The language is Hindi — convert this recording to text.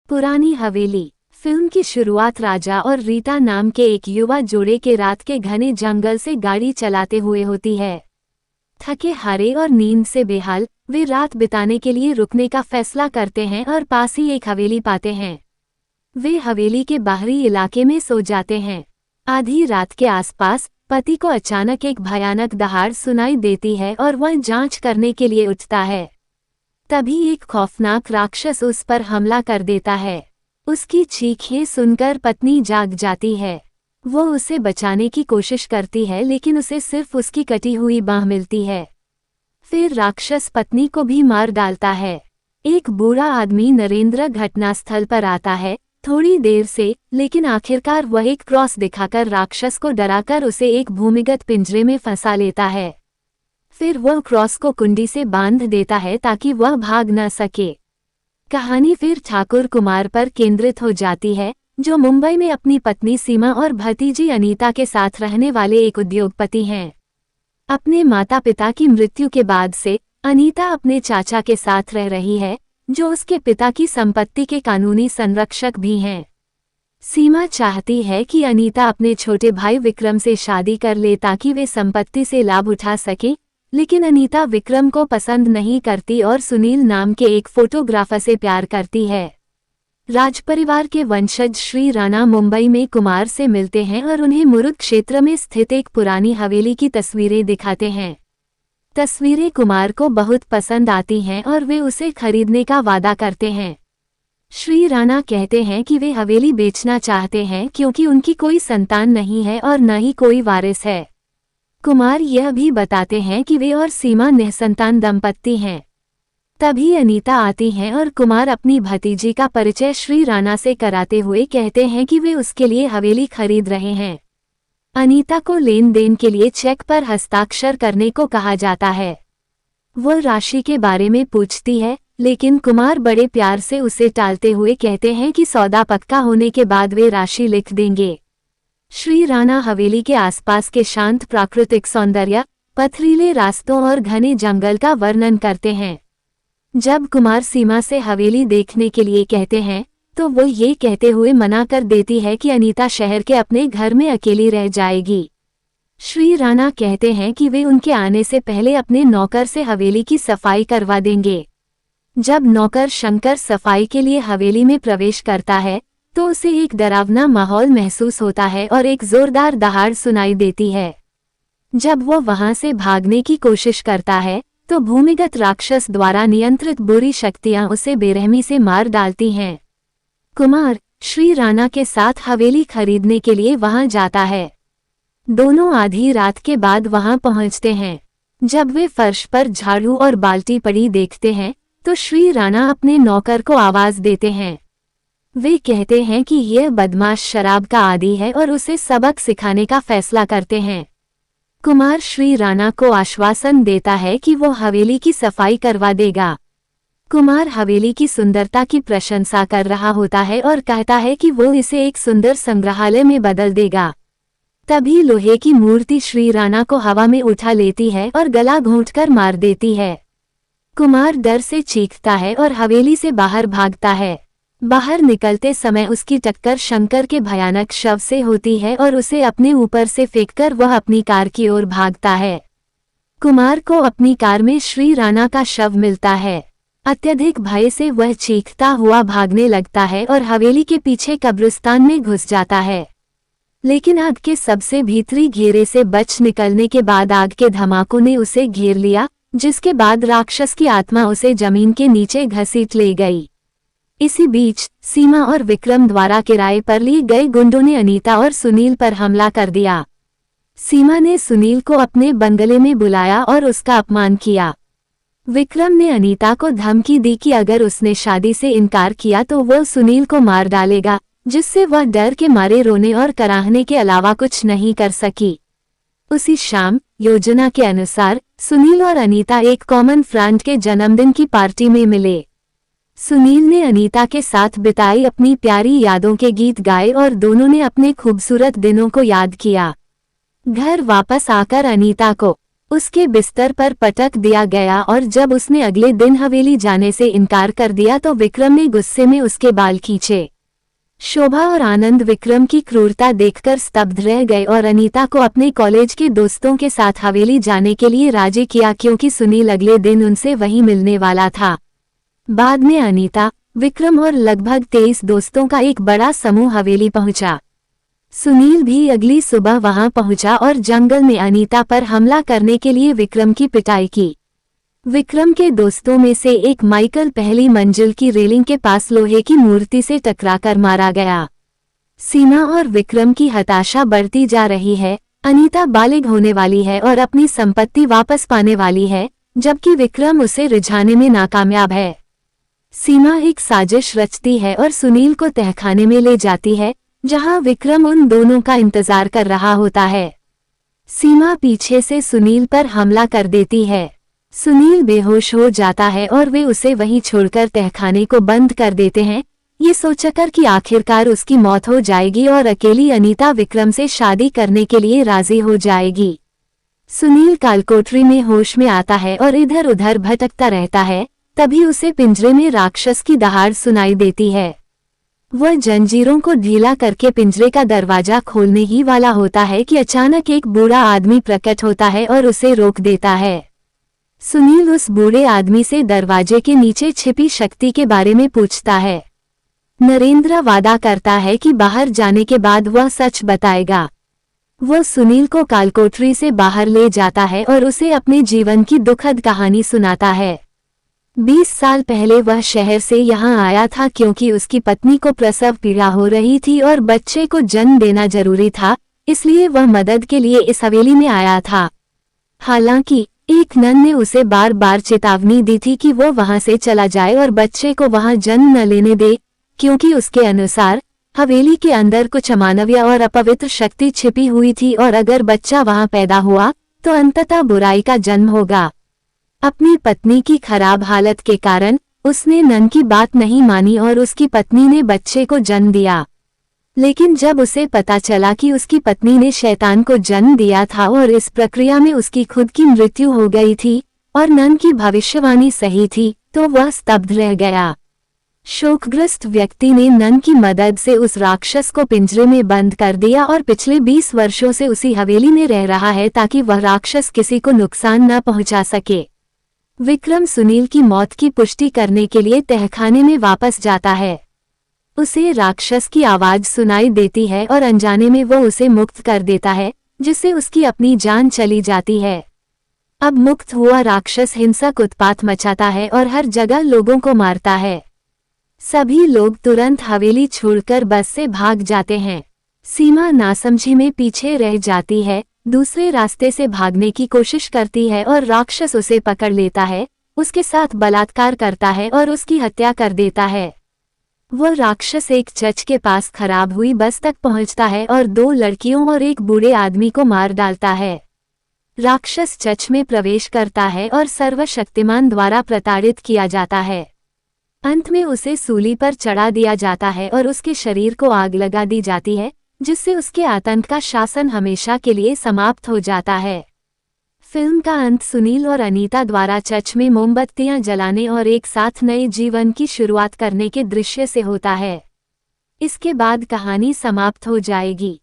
पुरानी हवेली। फिल्म की शुरुआत राजा और रीता नाम के एक युवा जोड़े के रात के घने जंगल से गाड़ी चलाते हुए होती है। थके हारे और नींद से बेहाल वे रात बिताने के लिए रुकने का फैसला करते हैं और पास ही एक हवेली पाते हैं। वे हवेली के बाहरी इलाके में सो जाते हैं। आधी रात के आसपास पति को अचानक एक भयानक दहाड़ सुनाई देती है और वह जांच करने के लिए उठता है। तभी एक खौफनाक राक्षस उस पर हमला कर देता है। उसकी चीखें सुनकर पत्नी जाग जाती है। वो उसे बचाने की कोशिश करती है लेकिन उसे सिर्फ उसकी कटी हुई बांह मिलती है। फिर राक्षस पत्नी को भी मार डालता है। एक बूढ़ा आदमी नरेंद्र घटनास्थल पर आता है थोड़ी देर से, लेकिन आखिरकार वह एक क्रॉस दिखाकर राक्षस को डराकर उसे एक भूमिगत पिंजरे में फंसा लेता है। फिर वह क्रॉस को कुंडी से बांध देता है ताकि वह भाग न सके। कहानी फिर ठाकुर कुमार पर केंद्रित हो जाती है, जो मुंबई में अपनी पत्नी सीमा और भतीजी अनीता के साथ रहने वाले एक उद्योगपति हैं। अपने माता पिता की मृत्यु के बाद से अनीता अपने चाचा के साथ रह रही है, जो उसके पिता की संपत्ति के कानूनी संरक्षक भी हैं। सीमा चाहती है कि अनीता अपने छोटे भाई विक्रम से शादी कर ले ताकि वे संपत्ति से लाभ उठा सके, लेकिन अनीता विक्रम को पसंद नहीं करती और सुनील नाम के एक फोटोग्राफर से प्यार करती है। राजपरिवार के वंशज श्री राणा मुंबई में कुमार से मिलते हैं और उन्हें मुरुड क्षेत्र में स्थित एक पुरानी हवेली की तस्वीरें दिखाते हैं। तस्वीरें कुमार को बहुत पसंद आती हैं और वे उसे खरीदने का वादा करते हैं। श्री राणा कहते हैं कि वे हवेली बेचना चाहते हैं क्योंकि उनकी कोई संतान नहीं है और न ही कोई वारिस है। कुमार यह भी बताते हैं कि वे और सीमा निसंतान दंपत्ति हैं। तभी अनीता आती हैं और कुमार अपनी भतीजी का परिचय श्री राणा से कराते हुए कहते हैं कि वे उसके लिए हवेली खरीद रहे हैं। अनीता को लेन देन के लिए चेक पर हस्ताक्षर करने को कहा जाता है। वह राशि के बारे में पूछती है, लेकिन कुमार बड़े प्यार से उसे टालते हुए कहते हैं कि सौदा पक्का होने के बाद वे राशि लिख देंगे। श्री राणा हवेली के आसपास के शांत प्राकृतिक सौंदर्य, पथरीले रास्तों और घने जंगल का वर्णन करते हैं। जब कुमार सीमा से हवेली देखने के लिए कहते हैं, तो वो ये कहते हुए मना कर देती है कि अनीता शहर के अपने घर में अकेली रह जाएगी। श्री राणा कहते हैं कि वे उनके आने से पहले अपने नौकर से हवेली की सफाई करवा देंगे। जब नौकर शंकर सफाई के लिए हवेली में प्रवेश करता है, तो उसे एक डरावना माहौल महसूस होता है और एक जोरदार दहाड़ सुनाई देती है। जब वो वहां से भागने की कोशिश करता है, तो भूमिगत राक्षस द्वारा नियंत्रित बुरी शक्तियां उसे बेरहमी से मार डालती हैं। कुमार श्री राणा के साथ हवेली खरीदने के लिए वहां जाता है। दोनों आधी रात के बाद वहां पहुंचते हैं। जब वे फर्श पर झाड़ू और बाल्टी पड़ी देखते हैं, तो श्री राणा अपने नौकर को आवाज देते हैं। वे कहते हैं कि यह बदमाश शराब का आदी है और उसे सबक सिखाने का फैसला करते हैं। कुमार श्री राणा को आश्वासन देता है कि वो हवेली की सफाई करवा देगा। कुमार हवेली की सुंदरता की प्रशंसा कर रहा होता है और कहता है कि वो इसे एक सुंदर संग्रहालय में बदल देगा। तभी लोहे की मूर्ति श्री राणा को हवा में उठा लेती है और गला घोंटकर मार देती है। कुमार डर से चीखता है और हवेली से बाहर भागता है। बाहर निकलते समय उसकी टक्कर शंकर के भयानक शव से होती है और उसे अपने ऊपर से फेंककर वह अपनी कार की ओर भागता है। कुमार को अपनी कार में श्री राणा का शव मिलता है। अत्यधिक भय से वह चीखता हुआ भागने लगता है और हवेली के पीछे कब्रिस्तान में घुस जाता है। लेकिन आग के सबसे भीतरी घेरे से बच निकलने के बाद आग के धमाकों ने उसे घेर लिया, जिसके बाद राक्षस की आत्मा उसे जमीन के नीचे घसीट ले गई। इसी बीच सीमा और विक्रम द्वारा किराए पर लिए गए गुंडों ने अनीता और सुनील पर हमला कर दिया। सीमा ने सुनील को अपने बंगले में बुलाया और उसका अपमान किया। विक्रम ने अनीता को धमकी दी कि अगर उसने शादी से इनकार किया तो वह सुनील को मार डालेगा, जिससे वह डर के मारे रोने और कराहने के अलावा कुछ नहीं कर सकी। उसी शाम योजना के अनुसार सुनील और अनीता एक कॉमन फ्रेंड के जन्मदिन की पार्टी में मिले। सुनील ने अनीता के साथ बिताई अपनी प्यारी यादों के गीत गाए और दोनों ने अपने खूबसूरत दिनों को याद किया। घर वापस आकर अनीता को उसके बिस्तर पर पटक दिया गया और जब उसने अगले दिन हवेली जाने से इनकार कर दिया तो विक्रम ने गुस्से में उसके बाल खींचे। शोभा और आनंद विक्रम की क्रूरता देखकर स्तब्ध रह गए और अनीता को अपने कॉलेज के दोस्तों के साथ हवेली जाने के लिए राजी किया क्योंकि सुनील अगले दिन उनसे वहीं मिलने वाला था। बाद में अनीता, विक्रम और लगभग 23 दोस्तों का एक बड़ा समूह हवेली पहुंचा। सुनील भी अगली सुबह वहां पहुंचा और जंगल में अनीता पर हमला करने के लिए विक्रम की पिटाई की। विक्रम के दोस्तों में से एक माइकल पहली मंजिल की रेलिंग के पास लोहे की मूर्ति से टकराकर मारा गया। सीमा और विक्रम की हताशा बढ़ती जा रही है। अनीता बालिग होने वाली है और अपनी संपत्ति वापस पाने वाली है, जबकि विक्रम उसे रिझाने में नाकामयाब है। सीमा एक साजिश रचती है और सुनील को तहखाने में ले जाती है, जहां विक्रम उन दोनों का इंतजार कर रहा होता है। सीमा पीछे से सुनील पर हमला कर देती है। सुनील बेहोश हो जाता है और वे उसे वहीं छोड़कर तहखाने को बंद कर देते हैं, ये सोचकर कि आखिरकार उसकी मौत हो जाएगी और अकेली अनीता विक्रम से शादी करने के लिए राजी हो जाएगी। सुनील कालकोठरी में होश में आता है और इधर उधर भटकता रहता है। तभी उसे पिंजरे में राक्षस की दहाड़ सुनाई देती है। वह जंजीरों को ढीला करके पिंजरे का दरवाजा खोलने ही वाला होता है कि अचानक एक बूढ़ा आदमी प्रकट होता है और उसे रोक देता है। सुनील उस बूढ़े आदमी से दरवाजे के नीचे छिपी शक्ति के बारे में पूछता है। नरेंद्र वादा करता है कि बाहर जाने के बाद वह सच बताएगा। वह सुनील को कालकोठरी से बाहर ले जाता है और उसे अपने जीवन की दुखद कहानी सुनाता है। 20 साल पहले वह शहर से यहाँ आया था क्योंकि उसकी पत्नी को प्रसव पीड़ा हो रही थी और बच्चे को जन्म देना जरूरी था, इसलिए वह मदद के लिए इस हवेली में आया था। हालांकि एक नन ने उसे बार बार चेतावनी दी थी कि वो वहां से चला जाए और बच्चे को वहां जन्म न लेने दे, क्योंकि उसके अनुसार हवेली के अंदर कुछ अमानवीय और अपवित्र शक्ति छिपी हुई थी और अगर बच्चा वहां पैदा हुआ तो अंततः बुराई का जन्म होगा। अपनी पत्नी की खराब हालत के कारण उसने नन की बात नहीं मानी और उसकी पत्नी ने बच्चे को जन्म दिया। लेकिन जब उसे पता चला कि उसकी पत्नी ने शैतान को जन्म दिया था और इस प्रक्रिया में उसकी खुद की मृत्यु हो गई थी और नन की भविष्यवाणी सही थी, तो वह स्तब्ध रह गया। शोकग्रस्त व्यक्ति ने नन की मदद से उस राक्षस को पिंजरे में बंद कर दिया और पिछले 20 वर्षों से उसी हवेली में रह रहा है ताकि वह राक्षस किसी को नुकसान न पहुंचा सके। विक्रम सुनील की मौत की पुष्टि करने के लिए तहखाने में वापस जाता है। उसे राक्षस की आवाज सुनाई देती है और अनजाने में वो उसे मुक्त कर देता है, जिससे उसकी अपनी जान चली जाती है। अब मुक्त हुआ राक्षस हिंसक उत्पात मचाता है और हर जगह लोगों को मारता है। सभी लोग तुरंत हवेली छोड़कर बस से भाग जाते हैं। सीमा नासमझी में पीछे रह जाती है, दूसरे रास्ते से भागने की कोशिश करती है और राक्षस उसे पकड़ लेता है, उसके साथ बलात्कार करता है और उसकी हत्या कर देता है। वह राक्षस एक चर्च के पास खराब हुई बस तक पहुंचता है और 2 लड़कियों और एक बूढ़े आदमी को मार डालता है। राक्षस चर्च में प्रवेश करता है और सर्वशक्तिमान द्वारा प्रताड़ित किया जाता है। अंत में उसे सूली पर चढ़ा दिया जाता है और उसके शरीर को आग लगा दी जाती है, जिससे उसके आतंक का शासन हमेशा के लिए समाप्त हो जाता है। फिल्म का अंत सुनील और अनीता द्वारा चर्च में मोमबत्तियां जलाने और एक साथ नए जीवन की शुरुआत करने के दृश्य से होता है। इसके बाद कहानी समाप्त हो जाएगी।